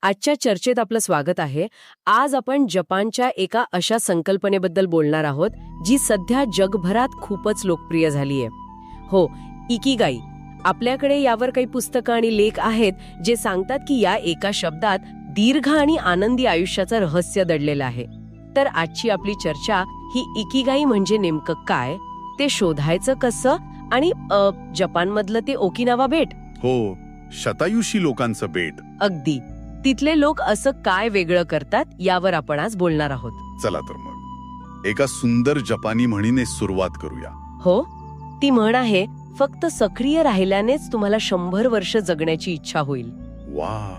आजच्या चर्चेत आपलं स्वागत आहे. आज आपण जपानच्या एका अशा संकल्पनेबद्दल बोलणार आहोत जी सध्या जगभरात खूपच लोकप्रिय झालीय. हो, इकिगाई. आपल्याकडे यावर काही पुस्तकं आणि लेख आहेत जे सांगतात की या एका शब्दात दीर्घ आणि आनंदी आयुष्याचं रहस्य दडलेलं आहे. तर आजची आपली चर्चा ही इकिगाई म्हणजे नेमकं काय, ते शोधायचं कसं आणि जपानमधलं ते ओकिनावा बेट. हो, शतायुषी लोकांचं बेट. अगदी. तिथले लोक असं काय वेगळं करतात यावर आपण आज बोलणार आहोत. चला तर मग एका सुंदर जपानी म्हणीने सुरुवात करूया. हो, ती म्हण आहे, फक्त सक्रिय राहिल्यानेच तुम्हाला 100 वर्ष जगण्याची इच्छा होईल. वा.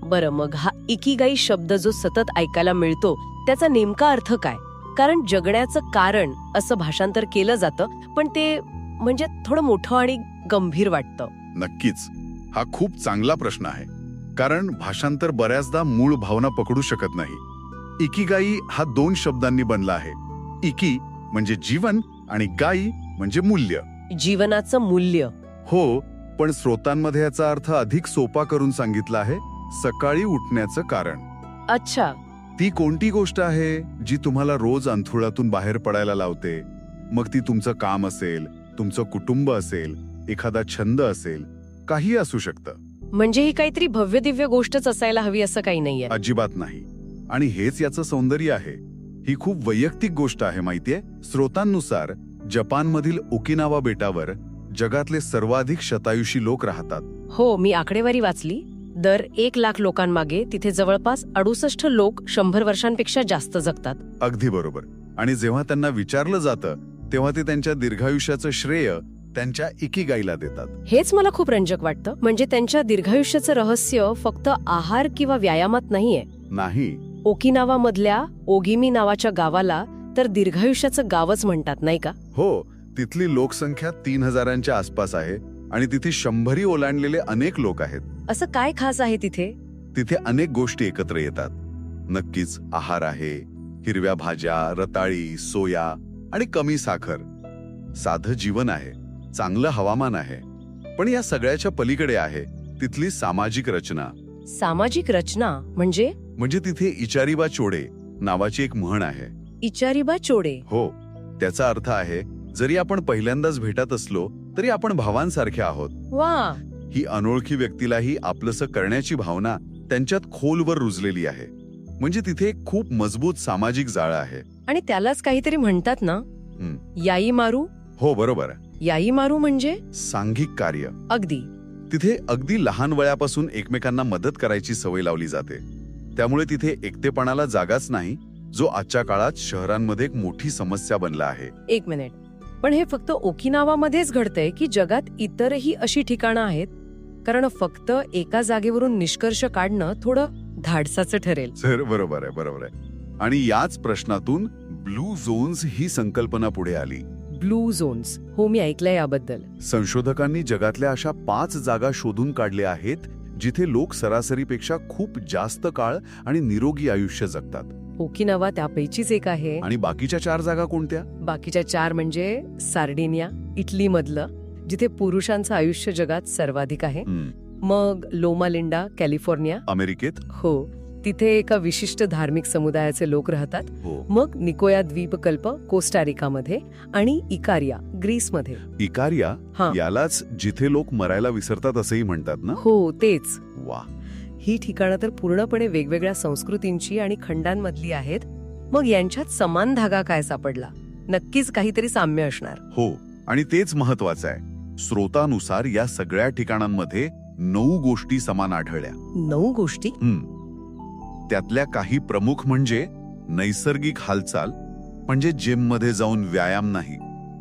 बरं, मग हा इकिगाई शब्द जो सतत ऐकायला मिळतो त्याचा नेमका अर्थ काय? कारण जगण्याचं कारण असं भाषांतर केलं जातं, पण ते म्हणजे थोडं मोठं आणि गंभीर वाटतं. नक्कीच, हा खूप चांगला प्रश्न आहे. कारण भाषांतर बऱ्याचदा मूळ भावना पकडू शकत नाही. इकिगाई हा 2 शब्दांनी बनला आहे. इकी म्हणजे जीवन आणि गाई म्हणजे मूल्य. जीवनाचं मूल्य. हो, पण स्रोतांमध्ये याचा अर्थ अधिक सोपा करून सांगितला आहे, सकाळी उठण्याचं कारण. अच्छा. ती कोणती गोष्ट आहे जी तुम्हाला रोज अंथरुळातून बाहेर पडायला लावते? मग ती तुमचं काम असेल, तुमचं कुटुंब असेल, एखादा छंद असेल, काही असू शकतं. म्हणजे ही काहीतरी भव्य दिव्य गोष्टच असायला हवी असं काही नाहीये. अजिबात नाही. आणि हेच याचं सौंदर्य आहे. ही खूप वैयक्तिक गोष्ट आहे, माहितीये. स्रोतांनुसार जपानमधील ओकिनावा बेटावर जगातले सर्वाधिक शतायुषी लोक राहतात. हो, मी आकडेवारी वाचली. दर 1 लाख लोकांमागे तिथे जवळपास 68 लोक 100 वर्षांपेक्षा जास्त जगतात. अगदी बरोबर. आणि जेव्हा त्यांना विचारलं जातं तेव्हा ते त्यांच्या दीर्घायुष्याचं श्रेय त्यांच्या इकिगाईला देतात. हेच मला खूप रंजक वाटतं. म्हणजे त्यांच्या दीर्घायुष्याचं रहस्य फक्त आहार किंवा व्यायामात नाहीये. नाही. ओकिनावा मधल्या ओगिमी नावाच्या गावाला तर दीर्घायुष्याचं गावच म्हणतात, नाही का? हो, तिथली लोकसंख्या 3000च्या आसपास आहे आणि तिथे 100 ओलांडलेले अनेक लोक आहेत. असं काय खास आहे तिथे? तिथे अनेक गोष्टी एकत्र येतात. नक्कीच आहार आहे, हिरव्या भाज्या, रताळी, सोया आणि कमी साखर. साधं जीवन आहे, चांगलं हवामान आहे. पण या सगळ्याच्या पलीकडे आहे तिथली सामाजिक रचना. सामाजिक रचना म्हणजे? म्हणजे तिथे इचारिबा चोडे नावाची एक म्हण आहे. इचारिबा चोडे? हो, त्याचा अर्थ आहे, जरी आपण पहिल्यांदाच भेटत असलो तरी आपण भावांसारखे आहोत. वा. ही अनोळखी व्यक्तीलाही आपलंसं करण्याची भावना त्यांच्यात खोलवर रुजलेली आहे. म्हणजे तिथे एक खूप मजबूत सामाजिक जाळं आहे. आणि त्यालाच काहीतरी म्हणतात ना, याई मारू? हो, बरोबर. याई मारू म्हणजे सांघिक कार्य. अगदी. तिथे अगदी लहान वयापासून एकमेकांना मदत करायची सवय लावली जाते. त्यामुळे तिथे एकटेपणाला जागाच नाही, जो आजच्या काळात शहरांमध्ये एक मोठी समस्या बनला आहे. 1 मिनिट. पण हे फक्त ओकिनावामध्येच घडतंय की जगात इतरही अशी ठिकाणं आहेत? कारण फक्त एका जागेवरून निष्कर्ष काढणं थोडं धाडसाचं ठरेल. सर, बरोबर आहे, बरोबर आहे. आणि याच प्रश्नातून ब्लू झोन्स ही संकल्पना पुढे आली. Blue zones? हो, मी ऐकलंय याबद्दल. संशोधकांनी जगातल्या अशा 5 जागा शोधून काढल्या आहेत जिथे लोक सरासरीपेक्षा खूप जास्त काळ आणि निरोगी आयुष्य जगतात. ओकिनावा त्यापैकीच एक आहे. आणि बाकीच्या 4 जागा कोणत्या? बाकीच्या 4 म्हणजे सार्डिनिया, इटली मधलं, जिथे पुरुषांचं आयुष्य जगात सर्वाधिक आहे. मग लोमा लिंडा, कॅलिफोर्निया, अमेरिकेत. हो, तिथे एका विशिष्ट धार्मिक समुदायाचे लोक राहतात. मग निकोया द्वीपकल्प कोस्टारिकामध्ये आणि इकारिया ग्रीसमध्ये. इकारिया यालाच जिथे लोक मरायला विसरतात असंही म्हणतात ना? हो, तेच. वा. ही ठिकाणं तर पूर्णपणे वेगवेगळ्या संस्कृतींची आणि खंडांमधली आहेत. मग यांच्यात समान धागा काय सापडला? नक्कीच काहीतरी साम्य असणार. हो, आणि तेच महत्वाचं आहे. स्रोतानुसार या सगळ्या ठिकाणांमध्ये 9 गोष्टी समान आढळल्या. 9 गोष्टी? त्यातल्या काही प्रमुख म्हणजे नैसर्गिक हालचाल, म्हणजे जिममध्ये जाऊन व्यायाम नाही,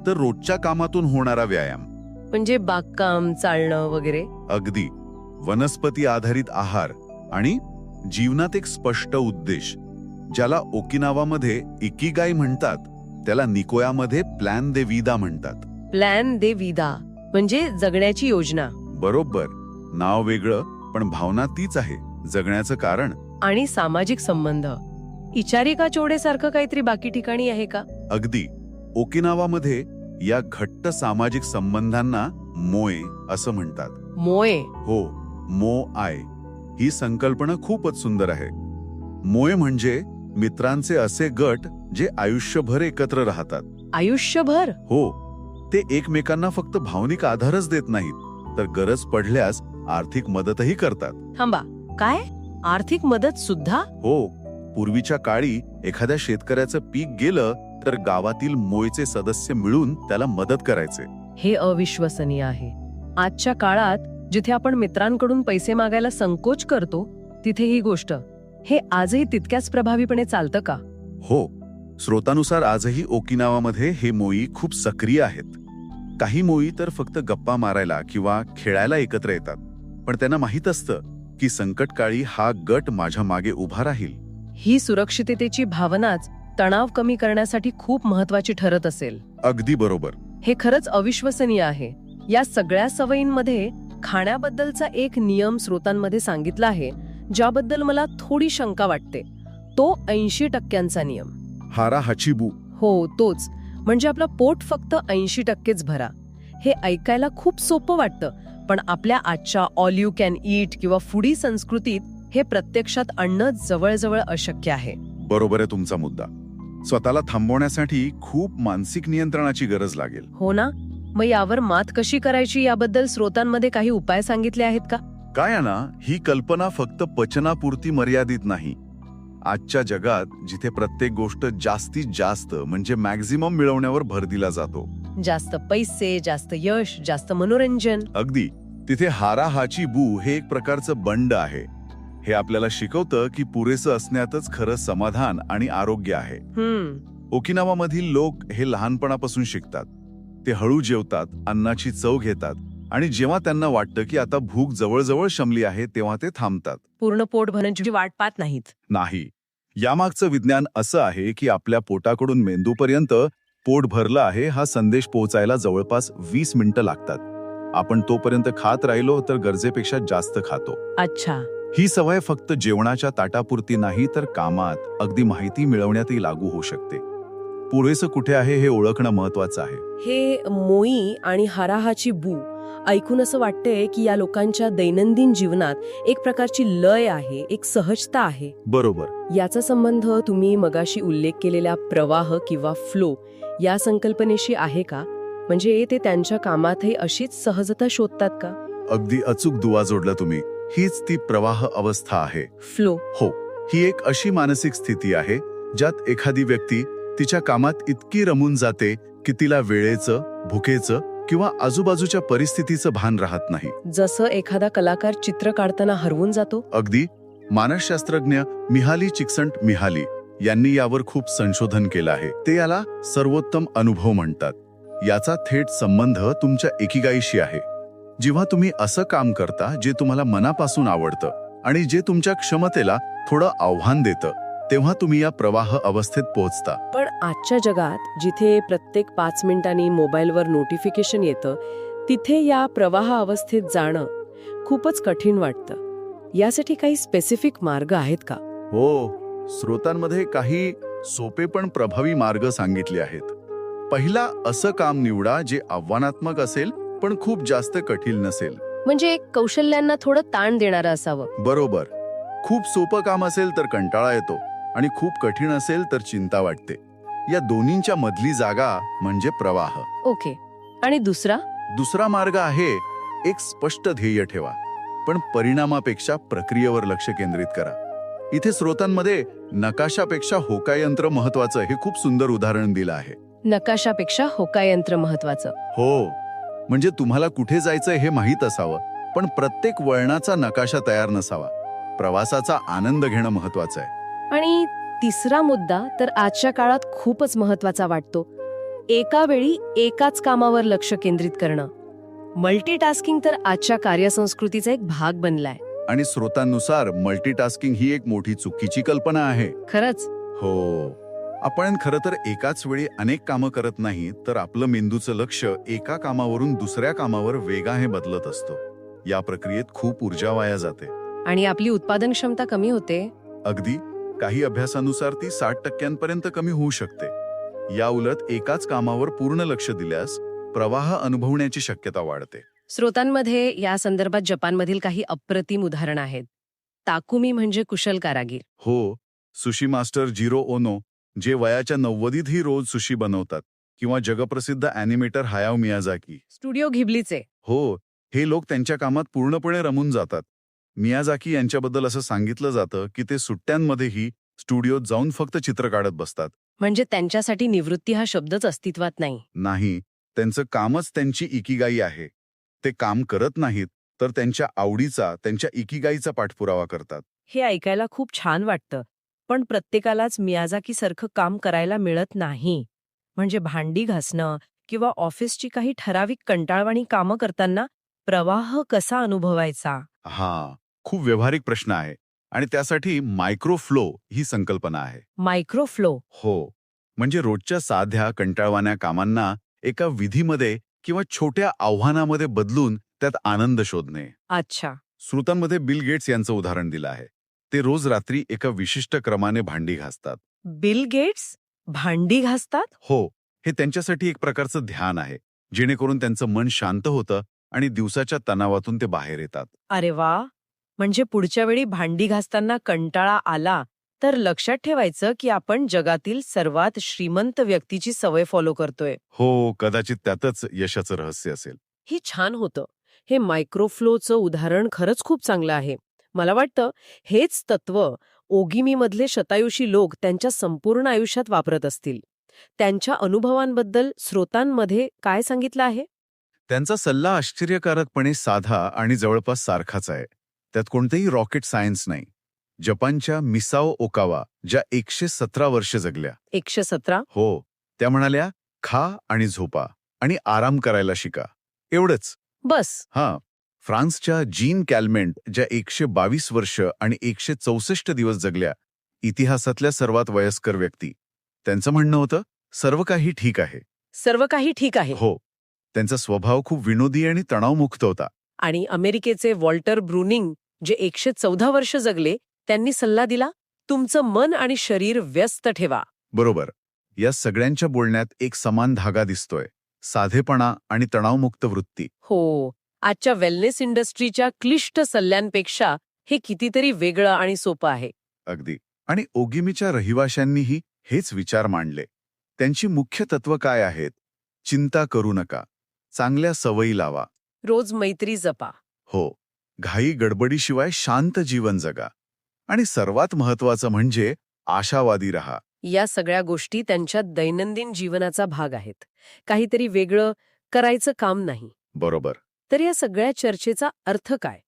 तर रोजच्या कामातून होणारा व्यायाम. म्हणजे बागकाम, चालणं वगैरे. अगदी. वनस्पती आधारित आहार आणि जीवनात एक स्पष्ट उद्देश. ज्याला ओकिनावामध्ये इकिगाई म्हणतात, त्याला निकोयामध्ये प्लॅन दे विदा म्हणतात. प्लॅन दे विदा म्हणजे जगण्याची योजना. बरोबर. नाव वेगळं, पण भावना तीच आहे, जगण्याचं कारण. आणि सामाजिक संबंध. इचारिका चोडे सारखं काहीतरी बाकी ठिकाणी आहे का? अगदी. ओकिनावामध्ये या घट्ट सामाजिक संबंधांना मोए असं म्हणतात. मोए? हो, मो आय. ही संकल्पना खूपच सुंदर आहे. मोय म्हणजे मित्रांचे असे गट जे आयुष्यभर एकत्र राहतात. आयुष्यभर? हो, ते एकमेकांना फक्त भावनिक आधारच देत नाहीत, तर गरज पडल्यास आर्थिक मदतही करतात. थांबा, काय? आर्थिक मदत सुद्धा? हो, पूर्वीच्या काळी एखाद्या शेतकऱ्याचं पीक गेलं तर गावातील मोयचे सदस्य मिळून त्याला मदत करायचे. हे अविश्वसनीय आहे. आजच्या काळात जिथे आपण मित्रांकडून पैसे मागायला संकोच करतो, तिथे ही गोष्ट, हे आजही तितक्याच प्रभावीपणे चालतं का? हो, स्रोतानुसार आजही ओकिनावामध्ये हे मोई खूप सक्रिय आहेत. काही मोई तर फक्त गप्पा मारायला किंवा खेळायला एकत्र येतात, पण त्यांना माहीत असतं की संकटकाळी हा गट माझ्या मागे उभा राहील. ही सुरक्षिततेची भावनाच तणाव कमी करण्यासाठी खूप महत्वाची ठरत असेल. अगदी बरोबर. हे खरंच अविश्वसनीय आहे. या सगळ्या सवयींमध्ये खाण्याबद्दलचा एक नियम स्रोतांमध्ये सांगितला आहे, ज्याबद्दल मला थोडी शंका वाटते. तो 80% नियम. हारा हाचिबू. हो, तोच. म्हणजे आपलं पोट फक्त 80%च भरा. हे ऐकायला खूप सोपं वाटतं, पण आपल्या आजच्या ऑल यू कॅन ईट किंवा फूडी संस्कृतीत हे प्रत्यक्षात आणणं जवळजवळ अशक्य आहे. बरोबर आहे तुमचा मुद्दा. स्वतःला थांबवण्यासाठी खूप मानसिक नियंत्रणाची गरज लागेल. हो ना? मग यावर मात कशी करायची याबद्दल स्रोतांमध्ये काही उपाय सांगितले आहेत का? काय आहे ना, ही कल्पना फक्त पचनापुरती मर्यादित नाही. आजच्या जगात जिथे प्रत्येक गोष्ट जास्तीत जास्त म्हणजे मॅक्झिमम मिळवण्यावर भर दिला जातो, जास्त पैसे, जास्त यश, जास्त मनोरंजन. अगदी तिथे हारा हाची बू हे एक प्रकारचं बंड आहे. हे आपल्याला शिकवतं की पुरेसं असण्यातच खरं समाधान आणि आरोग्य आहे. ओकिनावामधील लोक हे लहानपणापासून शिकतात. ते हळू जेवतात, अन्नाची चव घेतात आणि जेव्हा त्यांना वाटतं की आता भूक जवळजवळ शमली आहे तेव्हा ते थांबतात. पूर्ण पोट भरण्याची वाट पाहत नाहीत. नाही, यामागचं विज्ञान असं आहे की आपल्या पोटाकडून मेंदूपर्यंत पोट भरलं आहे हा संदेश पोहोचायला जवळपास 20 मिनिटं लागतात. आपण तोपर्यंत खात राहिलो तर गरजेपेक्षा जास्त खातो. अच्छा. ही सवय फक्त जेवणाच्या ताटापुरती नाही तर कामात, अगदी माहिती मिळवण्यातही लागू होऊ शकते. पुरेसं कुठे आहे हे ओळखणं महत्वाचं आहे. हे मोई आणि हाराहाची बू ऐकून असं वाटतंय की या लोकांच्या दैनंदिन जीवनात एक प्रकारची लय आहे, एक सहजता आहे. बरोबर. याचा संबंध तुम्ही मगाशी उल्लेख केलेल्या प्रवाह किंवा फ्लो या संकल्पनेशी आहे का? म्हणजे ते त्यांच्या कामातही अशीच सहजता शोधतात का? अगदी अचूक दुवा जोडला तुम्ही. हीच ती प्रवाह अवस्था आहे. फ्लो. हो, ही एक अशी मानसिक स्थिती आहे ज्यात एखादी व्यक्ती तिच्या कामात इतकी रमून जाते की तिला वेळेचं, भुकेचं किंवा आजूबाजूच्या परिस्थितीचं भान राहत नाही. जसं एखादा कलाकार चित्र काढताना हरवून जातो. अगदी. मानसशास्त्रज्ञ मिहाली चिकसंट-मिहाली यांनी यावर खूप संशोधन केलं आहे. ते याला सर्वोत्तम अनुभव म्हणतात. याचा थेट संबंध तुमच्या एकिगाईशी आहे. जेव्हा तुम्ही असं काम करता जे तुम्हाला मनापासून आवडतं आणि जे तुमच्या क्षमतेला थोडं आव्हान देतं, तेव्हा तुम्ही या प्रवाह अवस्थेत पोहोचता. पण आजच्या जगात जिथे प्रत्येक 5 मिनिटांनी मोबाईलवर नोटिफिकेशन येतं, तिथे या प्रवाह अवस्थेत जाणं खूपच कठीण वाटतं. यासाठी काही स्पेसिफिक मार्ग आहेत का? हो, स्रोतांमध्ये काही सोपे पण प्रभावी मार्ग सांगितले आहेत. पहिला, असं काम निवडा जे आव्हानात्मक असेल पण खूप जास्त कठीण नसेल. म्हणजे कौशल्यांना थोडं ताण देणारं असावं. बरोबर. खूप सोपं काम असेल तर कंटाळा येतो आणि खूप कठीण असेल तर चिंता वाटते. या दोन्हींच्या मधली जागा म्हणजे प्रवाह. ओके. आणि दुसरा मार्ग आहे, एक स्पष्ट ध्येय ठेवा, पण परिणामापेक्षा प्रक्रियेवर लक्ष केंद्रित करा. इथे स्रोतांमध्ये नकाशापेक्षा होकायंत्र महत्वाचं हे खूप सुंदर उदाहरण दिलं आहे. नकाशापेक्षा होकायंत्र महत्वाचं. हो, म्हणजे तुम्हाला कुठे जायचं हे माहीत असावं, पण प्रत्येक वळणाचा नकाशा तयार नसावा. प्रवासाचा आनंद घेणं महत्वाचं आहे. आणि तिसरा मुद्दा तर आजच्या काळात खूपच महत्वाचा वाटतो. एका वेळी एकाच कामावर लक्ष केंद्रित करणं. मल्टीटास्किंग तर आजच्या कार्यसंस्कृतीचा एक भाग बनलाय. आणि स्रोतांनुसार मल्टीटास्किंग ही एक मोठी चुकीची कल्पना आहे. खरंच? हो, आपण खरं तर एकाच वेळी अनेक कामं करत नाही, तर आपलं मेंदूचं लक्ष एका कामावरून दुसऱ्या कामावर वेगाने बदलत असतो. या प्रक्रियेत खूप ऊर्जा वाया जाते आणि आपली उत्पादन क्षमता कमी होते. अगदी. काही अभ्यासानुसार ती 60% कमी होऊ शकते. या उलट एकाच कामावर पूर्ण लक्ष दिल्यास प्रवाह अनुभवण्याची शक्यता वाढते. स्रोतांमध्ये या संदर्भात जपानमधील काही अप्रतिम उदाहरणं आहेत. ताकुमी म्हणजे कुशल कारागीर. हो, सुशी मास्टर जिरो ओनो, जे वयाच्या 90ीतही रोज सुशी बनवतात, किंवा जगप्रसिद्ध ॲनिमेटर हायाओ मियाजाकी. स्टुडिओ घिबलीचे. हो, हे लोक त्यांच्या कामात पूर्णपणे रमून जातात. मियाजाकी यांच्याबद्दल असं सांगितलं जातं की ते सुट्ट्यांमध्येही स्टुडिओत जाऊन फक्त चित्र काढत बसतात. म्हणजे त्यांच्यासाठी निवृत्ती हा शब्दच अस्तित्वात नाही. नाही, त्यांचं कामच त्यांची इकिगाई आहे. ते काम करत नाहीत, तर त्यांच्या आवडीचा, त्यांच्या इकिगाईचा पाठपुरावा करतात. हे ऐकायला खूप छान वाटतं, पण प्रत्येकालाच मियाजाकीसारखं काम करायला मिळत नाही. म्हणजे भांडी घासणं किंवा ऑफिसची काही ठराविक कंटाळवाणी कामं करताना प्रवाह कसा अनुभवायचा? हा, खूप व्यावहारिक प्रश्न आहे. आणि त्यासाठी मायक्रोफ्लो ही संकल्पना आहे. मायक्रोफ्लो. हो, म्हणजे रोजच्या साध्या कंटाळवाण्या कामांना एका विधीमध्ये किंवा छोट्या आव्हानामध्ये बदलून त्यात आनंद शोधणे. अच्छा. श्रोतांमध्ये बिल गेट्स यांचं उदाहरण दिलं आहे. ते रोज रात्री एका विशिष्ट क्रमाने भांडी घासतात. बिल गेट्स भांडी घासतात? हो, हे त्यांच्यासाठी एक प्रकारचं ध्यान आहे, जेणेकरून त्यांचं मन शांत होतं आणि दिवसाच्या तणावातून ते बाहेर येतात. अरे वा. म्हणजे पुढच्या वेळी भांडी घासताना कंटाळा आला तर लक्षात ठेवायचं की आपण जगातील सर्वात श्रीमंत व्यक्तीची सवय फॉलो करतोय. हो, कदाचित त्यातच यशाचं रहस्य असेल. ही छान होतं. हे मायक्रोफ्लोचं उदाहरण खरंच खूप चांगलं आहे. मला वाटतं हेच तत्व ओगिमीमधले शतायुषी लोक त्यांच्या संपूर्ण आयुष्यात वापरत असतील. त्यांच्या अनुभवांबद्दल श्रोतांमध्ये काय सांगितलं आहे? त्यांचा सल्ला आश्चर्यकारकपणे साधा आणि जवळपास सारखाच आहे. त्यात कोणतेही रॉकेट सायन्स नाही. जपानच्या मिसाओ ओकावा, ज्या 117 वर्ष जगल्या. 117? हो, त्या म्हणाल्या, खा आणि झोपा आणि आराम करायला शिका, एवढंच. बस. हां, फ्रान्सच्या जीन कॅलमेंट, ज्या 122 वर्ष आणि 164 दिवस जगल्या, इतिहासातल्या सर्वात वयस्कर व्यक्ती. त्यांचं म्हणणं होतं, सर्व काही ठीक आहे. सर्व काही ठीक आहे. हो, त्यांचा स्वभाव खूप विनोदी आणि तणावमुक्त होता. आणि अमेरिकेचे वॉल्टर ब्रुनिंग, जे 114 वर्ष जगले, त्यांनी सल्ला दिला, तुमचं मन आणि शरीर व्यस्त ठेवा. बरोबर. या सगळ्यांच्या बोलण्यात एक समान धागा दिसतोय, साधेपणा आणि तणावमुक्त वृत्ती. हो, आजच्या वेलनेस इंडस्ट्रीच्या क्लिष्ट सल्ल्यांपेक्षा हे कितीतरी वेगळं आणि सोपं आहे. अगदी. आणि ओगिमीच्या रहिवाशांनीही हेच विचार मांडले. त्यांची मुख्य तत्व काय आहेत? चिंता करू नका, चांगल्या सवयी लावा, रोज मैत्री जपा. हो, घाई गडबडीशिवाय शांत जीवन जगा, आणि सर्वात महत्वाचं म्हणजे आशावादी रहा. या सगळ्या गोष्टी त्यांच्या दैनंदिन जीवनाचा भाग आहेत. काहीतरी वेगळं करायचं काम नाही. बरोबर. तर या सगळ्या चर्चेचा अर्थ काय?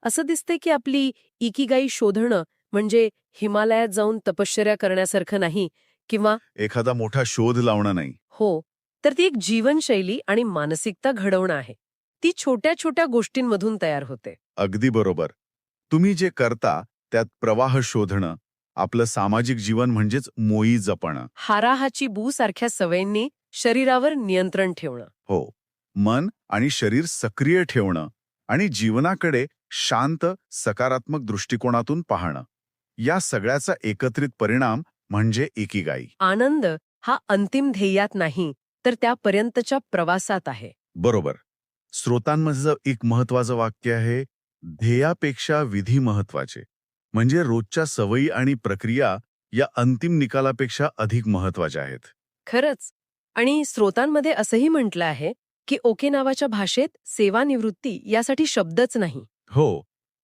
असं दिसतंय की आपली इकिगाई शोधणं म्हणजे हिमालयात जाऊन तपश्चर्या करण्यासारखं नाही, किंवा एखादा मोठा शोध लावणं नाही. हो, तर ती एक जीवनशैली आणि मानसिकता घडवणं आहे. ती छोट्या छोट्या गोष्टींमधून तयार होते. अगदी बरोबर. तुम्ही जे करता त्यात प्रवाह शोधणं, आपलं सामाजिक जीवन म्हणजेच मोई जपणं. हाराहाची बू सारख्या सवयींनी शरीरावर नियंत्रण ठेवणं. हो, मन आणि शरीर सक्रिय ठेवणं आणि जीवनाकडे शांत, सकारात्मक दृष्टिकोनातून पाहणं, या सगळ्याचा एकत्रित परिणाम म्हणजे इकिगाई. आनंद हा अंतिम ध्येयात नाही, तर त्यापर्यंतच्या प्रवासात आहे. बरोबर. श्रोतांमधलं एक महत्वाचं वाक्य आहे, ध्येयापेक्षा विधी महत्वाचे. म्हणजे रोजच्या सवयी आणि प्रक्रिया या अंतिम निकालापेक्षा अधिक महत्वाच्या आहेत. खरंच. आणि श्रोतांमध्ये असंही म्हटलं आहे की ओकिनावाच्या भाषेत सेवानिवृत्ती यासाठी शब्दच नाही. हो,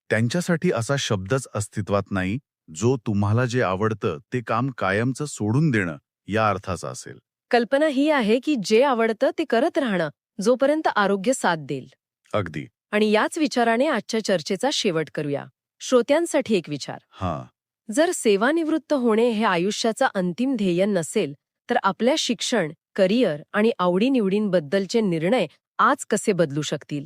त्यांच्यासाठी असा शब्दच अस्तित्वात नाही, जो तुम्हाला जे आवडतं ते काम कायमचं सोडून देणं या अर्थाचा असेल. कल्पना ही आहे की जे आवडतं ते करत राहणं, जोपर्यंत आरोग्य साथ देईल. अगदी. आणि याच विचाराने आजच्या चर्चेचा शेवट करूया. श्रोत्यांसाठी एक विचार. हां, जर सेवानिवृत्त होणे हे आयुष्याचा अंतिम ध्येय नसेल, तर आपल्या शिक्षण, करिअर आणि आवडीनिवडींबद्दलचे निर्णय आज कसे बदलू शकतील?